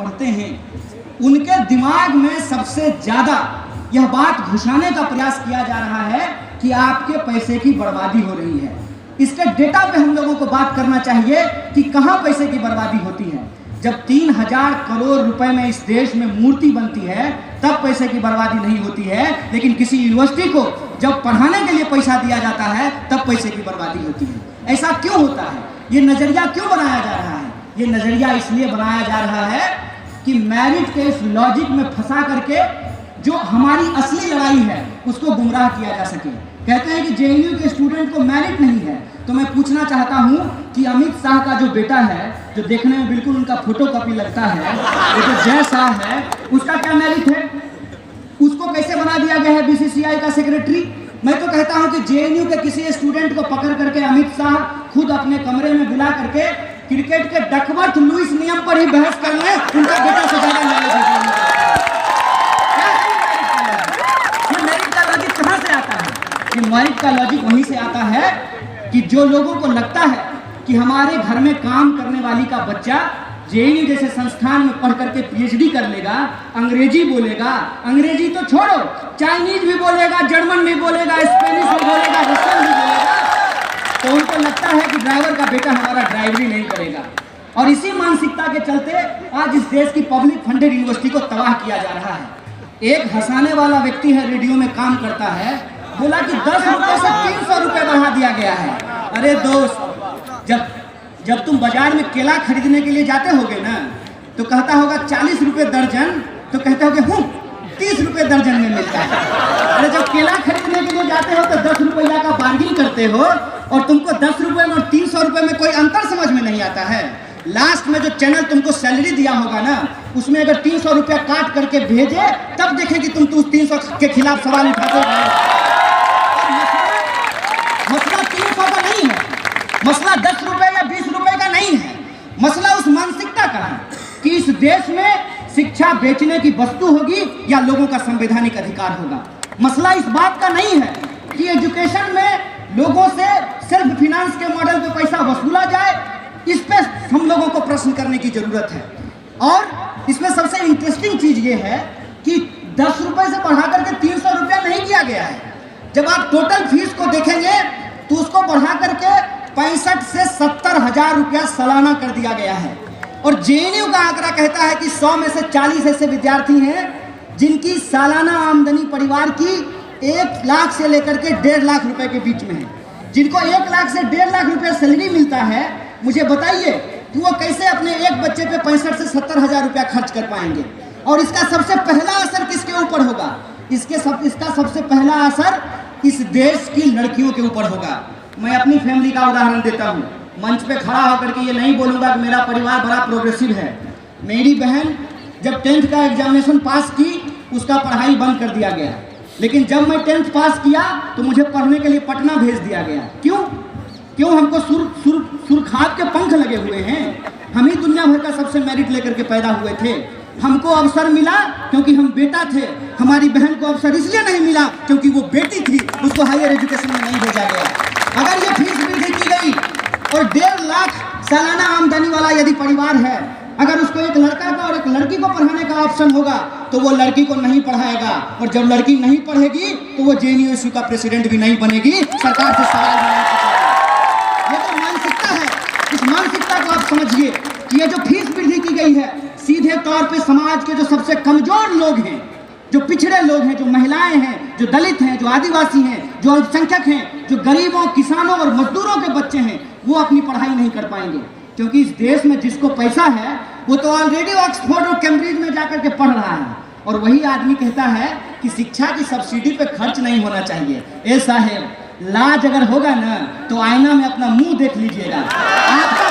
पढ़ते हैं उनके दिमाग में सबसे ज़्यादा यह बात घुसाने का प्रयास किया जा रहा है कि आपके पैसे की बर्बादी हो रही है। इसके डेटा पे हम लोगों को बात करना चाहिए कि कहाँ पैसे की बर्बादी होती है। जब 3000 करोड़ रुपए में इस देश में मूर्ति बनती है तब पैसे की बर्बादी नहीं होती है, लेकिन किसी यूनिवर्सिटी को जब पढ़ाने के लिए पैसा दिया जाता है तब पैसे की बर्बादी होती है। ऐसा क्यों होता है? ये नज़रिया क्यों बनाया जा रहा है? ये नज़रिया इसलिए बनाया जा रहा है कि मेरिट के इस लॉजिक में फंसा करके जो हमारी असली लड़ाई है उसको गुमराह किया जा सके। कहते हैं कि जेएनयू के स्टूडेंट को मेरिट नहीं है, तो मैं पूछना चाहता हूं कि अमित शाह का जो बेटा है, जो देखने में बिल्कुल उनका फोटोकॉपी लगता है, वो जो जय शाह है, उसका क्या मेरिट है? उसको कैसे बना दिया गया है बीसीसीआई का सेक्रेटरी? मैं तो कहता हूं कि जेएनयू के किसी स्टूडेंट को पकड़ करके अमित शाह खुद अपने कमरे में बुला करके क्रिकेट के डकवर्थ लुईस नियम पर ही बहस कर ले, उनका बेटा से ज्यादा नॉलेज है। मेरिट का लॉजिक कहां से आता है? ये मेरिट का लॉजिक वहीं से आता है कि जो लोगों को लगता है कि हमारे घर में काम करने वाली का बच्चा जेएनयू जैसे संस्थान में पढ़ करके पीएचडी कर लेगा, अंग्रेजी बोलेगा, अंग्रेजी तो छोड़ो, चाइनीज भी बोलेगा, जर्मन भी बोलेगा, स्पेनिश भी बोलेगा, रशियन भी बोलेगा, तो उनको लगता है कि ड्राइवर का बेटा हमारा ड्राइवरी नहीं करेगा। और इसी मानसिकता के चलते आज इस देश की पब्लिक फंडेड यूनिवर्सिटी को तबाह किया जा रहा है। एक हंसाने वाला व्यक्ति है, रेडियो में काम करता है, बोला कि 10 रुपए से 300 रुपए बढ़ा दिया गया है। अरे दोस्त, जब तुम बाजार में केला खरीदने के लिए जाते होगे ना, तो कहता होगा 40 रुपए दर्जन, तो कहते होगे 30 रुपए दर्जन में मिलता है। अरे जब केला खरीदने के लिए जाते हो तो 10 रुपया का बार्गिंग करते हो, और तुमको 10 रुपए में और 300 रुपए में कोई अंतर समझ में नहीं आता है। लास्ट में जो चैनल तुमको सैलरी दिया होगा ना, उसमें अगर 300 रुपया काट करके भेजे तब देखे कि तुम 300 के खिलाफ सवाल उठाते हो। मसला 300 का नहीं है, मसला 10 रुपए या 20 रुपए का नहीं है, मसला उस मानसिकता का है कि इस देश में शिक्षा बेचने की वस्तु होगी या लोगों का संवैधानिक अधिकार होगा। मसला इस बात का नहीं है कि एजुकेशन में लोगों से सेल्फ फाइनेंस के मॉडल पे पैसा वसूला जाए, इस पे हम लोगों को प्रश्न करने की जरूरत है। और इसमें सबसे इंटरेस्टिंग चीज ये है कि 10 रुपए से बढ़ा करके 300 रुपया नहीं किया गया है। जब आप टोटल फीस को देखेंगे तो उसको बढ़ा करके 65 से 70 हजार रुपया सालाना कर दिया गया है। और जेएनयू का आंकड़ा कहता है कि 100 में से 40 ऐसे विद्यार्थी हैं जिनकी सालाना आमदनी परिवार की 1 लाख से लेकर के 1.5 लाख रुपए के बीच में है। जिनको 1 लाख से 1.5 लाख रुपया सैलरी मिलता है, मुझे बताइए कि वो कैसे अपने एक बच्चे पे 65 से 70 हजार रुपया खर्च कर पाएंगे? और इसका सबसे पहला असर किसके ऊपर होगा? इसका सबसे पहला असर इस देश की लड़कियों के ऊपर होगा। मैं अपनी फैमिली का उदाहरण देता हूँ। मंच पे खड़ा होकर के ये नहीं बोलूँगा कि मेरा परिवार बड़ा प्रोग्रेसिव है। मेरी बहन जब 10th का एग्जामिनेशन पास की, उसका पढ़ाई बंद कर दिया गया, लेकिन जब मैं 10th पास किया तो मुझे पढ़ने के लिए पटना भेज दिया गया। क्यों? हमको सुरखाब के पंख लगे हुए हैं। हम ही दुनिया भर का सबसे मेरिट लेकर के पैदा हुए थे। हमको अवसर मिला क्योंकि हम बेटा थे। हमारी बहन को अवसर इसलिए नहीं मिला क्योंकि वो बेटी थी, उसको हायर एजुकेशन में नहीं भेजा गया। अगर ये फीस वृद्धि की गई और 1.5 लाख सालाना आमदनी वाला यदि परिवार है, अगर उसको एक लड़का का और एक लड़की को पढ़ाने का ऑप्शन होगा तो वो लड़की को नहीं पढ़ाएगा, और जब लड़की नहीं पढ़ेगी तो वो जेएनयू का प्रेसिडेंट भी नहीं बनेगी। सरकार से सवाल ये तो मानसिकता है। इस मानसिकता को आप समझिए कि ये जो फीस वृद्धि की गई है, सीधे तौर पे समाज के जो सबसे कमजोर लोग हैं, जो पिछड़े लोग हैं, जो महिलाएं हैं, जो दलित हैं, जो आदिवासी हैं, जो अल्पसंख्यक हैं, जो गरीबों, किसानों और मजदूरों के बच्चे हैं, वो अपनी पढ़ाई नहीं कर पाएंगे। क्योंकि इस देश में जिसको पैसा है वो तो ऑलरेडी ऑक्सफोर्ड और कैम्ब्रिज में जाकर के पढ़ रहा है, और वही आदमी कहता है कि शिक्षा की सब्सिडी पे खर्च नहीं होना चाहिए। ए साहेब, लाज अगर होगा ना तो आईना में अपना मुंह देख लीजिएगा। आपका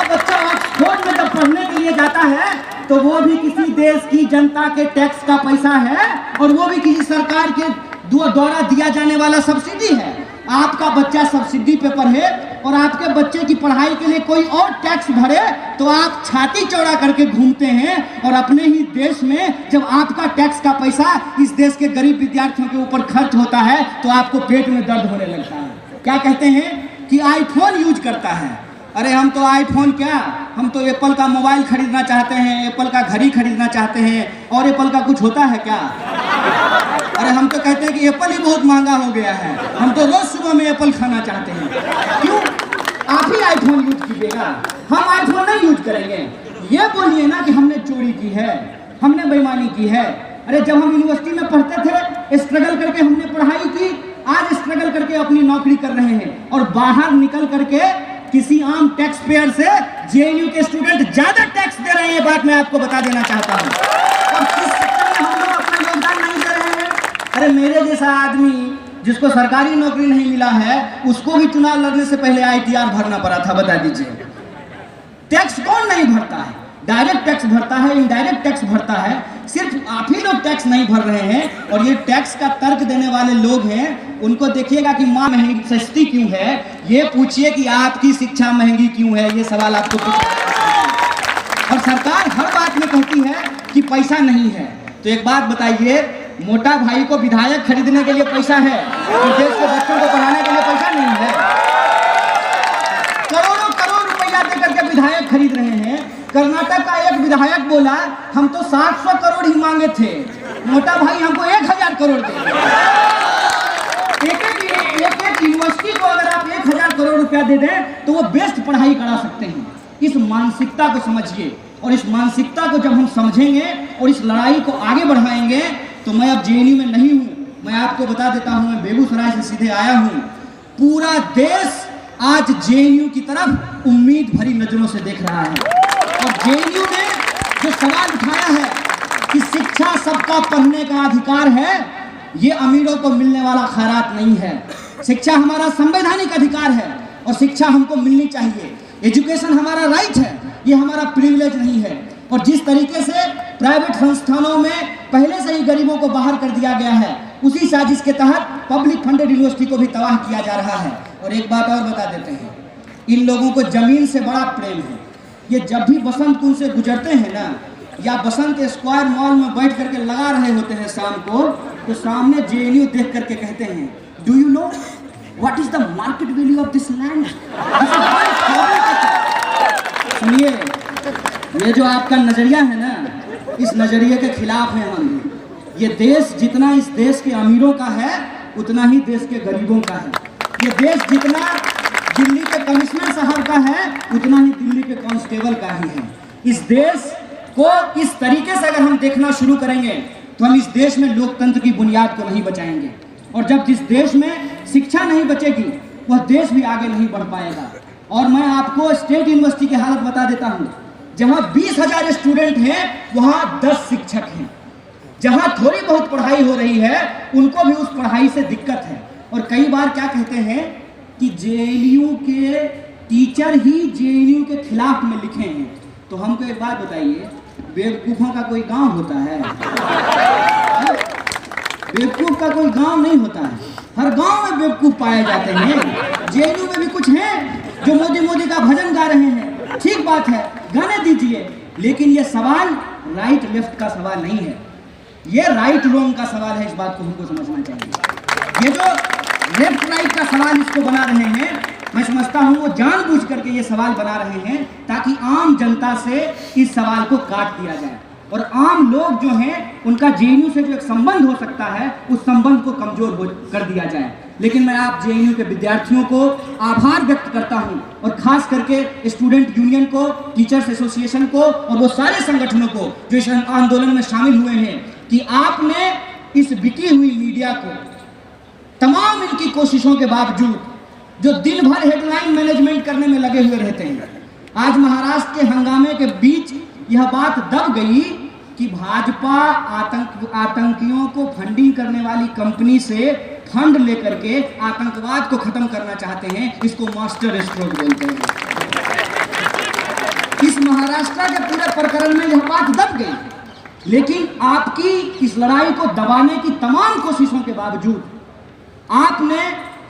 बच्चा ऑक्सफोर्ड में जब पढ़ने के लिए जाता है तो वो भी किसी देश की जनता के टैक्स का पैसा है, और वो भी किसी सरकार के द्वारा दिया जाने वाला सब्सिडी है। आपका बच्चा सब्सिडी पे पढ़े और आपके बच्चे की पढ़ाई के लिए कोई और टैक्स भरे तो आप छाती चौड़ा करके घूमते हैं, और अपने ही देश में जब आपका टैक्स का पैसा इस देश के गरीब विद्यार्थियों के ऊपर खर्च होता है तो आपको पेट में दर्द होने लगता है। क्या कहते हैं कि आईफोन यूज करता है, अरे हम तो आईफोन क्या, हम तो एप्पल का मोबाइल खरीदना चाहते हैं, एप्पल का घड़ी खरीदना चाहते हैं, और एप्पल का कुछ होता है क्या? अरे हम तो कहते हैं कि एप्पल ही बहुत महंगा हो गया है, हम तो रोज सुबह में एप्पल खाना चाहते हैं। क्यों? आप ही आईफोन यूज कीजिएगा, हम आईफोन नहीं यूज करेंगे। ये बोलिए ना कि हमने चोरी की है, हमने बेईमानी की है। अरे जब हम यूनिवर्सिटी में पढ़ते थे, स्ट्रगल करके हमने पढ़ाई की, आज स्ट्रगल करके अपनी नौकरी कर रहे हैं, और बाहर निकल करके किसी आम टैक्स पेयर से जेएनयू के स्टूडेंट ज्यादा टैक्स दे रहे हैं। ये बात मैं आपको बता देना चाहता हूँ। और किस सेक्टर में हम लोग अपना योगदान नहीं दे रहे हैं? अरे मेरे जैसा आदमी जिसको सरकारी नौकरी नहीं मिला है, उसको भी चुनाव लड़ने से पहले ITR भरना पड़ा था। बता दीजिए, टैक्स कौन नहीं भरता है? डायरेक्ट टैक्स भरता है, इनडायरेक्ट टैक्स भरता है। सिर्फ आप ही लोग टैक्स नहीं भर रहे हैं, और ये टैक्स का तर्क देने वाले लोग हैं, उनको देखिएगा कि माँ महंगी सस्ती क्यों है, ये पूछिए कि आपकी शिक्षा महंगी क्यों है। ये सवाल आपको और सरकार हर बात में कहती है कि पैसा नहीं है। तो एक बात बताइए, मोटा भाई को विधायक खरीदने के लिए पैसा है, और देश के बच्चों को पढ़ाने के लिए पैसा नहीं है? करोड़ों करोड़ रुपया देकर के विधायक खरीद रहे हैं। कर्नाटक का एक विधायक बोला, हम तो 700 करोड़ ही मांगे थे, मोटा भाई हमको 1000 करोड़ दे। एक यूनिवर्सिटी को अगर आप 1000 करोड़ रुपया दे दें तो वो बेस्ट पढ़ाई करा सकते हैं। इस मानसिकता को समझिए, और इस मानसिकता को जब हम समझेंगे और इस लड़ाई को आगे बढ़ाएंगे, तो मैं अब जेएनयू में नहीं हूँ। मैं आपको बता देता हूँ, मैं बेगूसराय से सीधे आया हूँ। पूरा देश आज जेएनयू की तरफ उम्मीद भरी नजरों से देख रहा है। और जेएनयू ने जो सवाल उठाया है कि शिक्षा सबका पढ़ने का अधिकार है, ये अमीरों को मिलने वाला खैरात नहीं है। शिक्षा हमारा संवैधानिक अधिकार है, और शिक्षा हमको मिलनी चाहिए। एजुकेशन हमारा राइट है, ये हमारा प्रिविलेज नहीं है। और जिस तरीके से प्राइवेट संस्थानों में पहले से ही गरीबों को बाहर कर दिया गया है, उसी साजिश के तहत पब्लिक फंडेड यूनिवर्सिटी को भी तबाह किया जा रहा है। और एक बात और बता देते हैं, इन लोगों को जमीन से बड़ा प्रेम है। ये जब भी बसंत कुंज से गुजरते हैं ना, या बसंत स्क्वायर मॉल में बैठ करके लगा रहे होते हैं शाम को, तो सामने जेएनयू देख करके कहते हैं, do you know what is the market value of this land? सुनिए, ये जो आपका नजरिया है ना, इस नजरिए के खिलाफ है हम। ये देश जितना इस देश के अमीरों का है, उतना ही देश के गरीबों का है। ये देश जितना दिल्ली के कमिश्नर साहब का है, उतना ही दिल्ली के कांस्टेबल का ही है। इस देश को इस तरीके से अगर हम देखना शुरू करेंगे, तो हम इस देश में लोकतंत्र की बुनियाद को नहीं बचाएंगे। और जब जिस देश में शिक्षा नहीं बचेगी, वह देश भी आगे नहीं बढ़ पाएगा। और मैं आपको स्टेट यूनिवर्सिटी की हालत बता देता हूँ। जहाँ 20,000 स्टूडेंट हैं, वहाँ 10 शिक्षक हैं। जहाँ थोड़ी बहुत पढ़ाई हो रही है, उनको भी उस पढ़ाई से दिक्कत है। और कई बार क्या कहते हैं कि जेएनयू के टीचर ही जेएनयू के खिलाफ में लिखे हैं। तो हमको एक बात बताइए, बेवकूफ़ों का कोई गांव होता है? बेवकूफ़ का कोई गांव नहीं होता है, हर गांव में बेवकूफ़ पाए जाते हैं। जेएनयू में भी कुछ हैं जो मोदी मोदी का भजन गा रहे हैं, ठीक बात है, गाने दीजिए, लेकिन ये सवाल राइट लेफ्ट का सवाल नहीं है, ये राइट रॉन्ग का सवाल है। इस बात को हमको समझना चाहिए। ये जो लेफ्ट राइट का सवाल इसको बना रहे हैं, मैं समझता हूँ वो जानबूझ करके ये सवाल बना रहे हैं ताकि आम जनता से इस सवाल को काट दिया जाए, और आम लोग जो हैं उनका जेएनयू से जो एक संबंध हो सकता है, उस संबंध को कमजोर कर दिया जाए। लेकिन मैं आप जेएनयू के विद्यार्थियों को आभार व्यक्त करता हूं, और खास करके स्टूडेंट यूनियन को, टीचर्स एसोसिएशन को, और वो सारे संगठनों को जो इस आंदोलन में शामिल हुए हैं, कि आपने इस बिकी हुई मीडिया को तमाम इनकी कोशिशों के बावजूद, जो दिन भर हेडलाइन मैनेजमेंट करने में लगे हुए रहते हैं, आज महाराष्ट्र के हंगामे के बीच यह बात दब गई कि भाजपा आतंकियों को फंडिंग करने वाली कंपनी से फंड लेकर के आतंकवाद को खत्म करना चाहते हैं। इसको मास्टर स्ट्रोक बोलते हैं। इस महाराष्ट्र के पूरे प्रकरण में यह बात दब गई, लेकिन आपकी इस लड़ाई को दबाने की तमाम कोशिशों के बावजूद आपने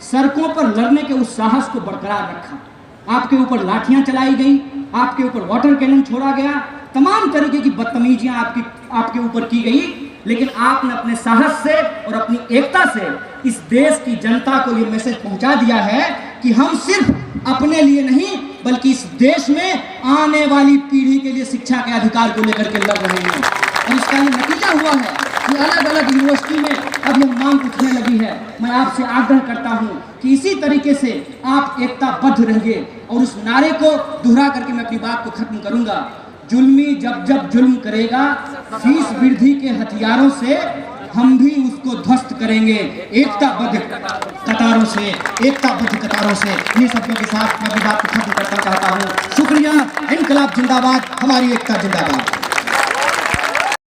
सड़कों पर लड़ने के उस साहस को बरकरार रखा। आपके ऊपर लाठियां चलाई गई, आपके ऊपर वाटर कैनन छोड़ा गया, तमाम तरीके की बदतमीजियां आपके ऊपर की गई, लेकिन आपने अपने साहस से और अपनी एकता से इस देश की जनता को ये मैसेज पहुंचा दिया है कि हम सिर्फ अपने लिए नहीं, बल्कि इस देश में आने वाली पीढ़ी के लिए शिक्षा के अधिकार को लेकर के लड़ रहे हैं। और इसका ये नतीजा हुआ है कि अलग अलग यूनिवर्सिटी में अब यह मांग उठने लगी है। मैं आपसे आग्रह करता हूं कि इसी तरीके से आप एकताबद्ध रहिए। और उस नारे को दोहरा करके मैं अपनी बात को खत्म करूंगा। जुल्मी जब जब जुल्म करेगा, फीस वृद्धि के हथियारों से हम भी उसको ध्वस्त करेंगे, एकताबद्ध कतारों से, एकताबद्ध कतारों से। इन्हीं शब्दों के साथ मैं अपनी बात को खत्म करना चाहता हूँ। शुक्रिया। इनकलाब जिंदाबाद, हमारी एकता जिंदाबाद।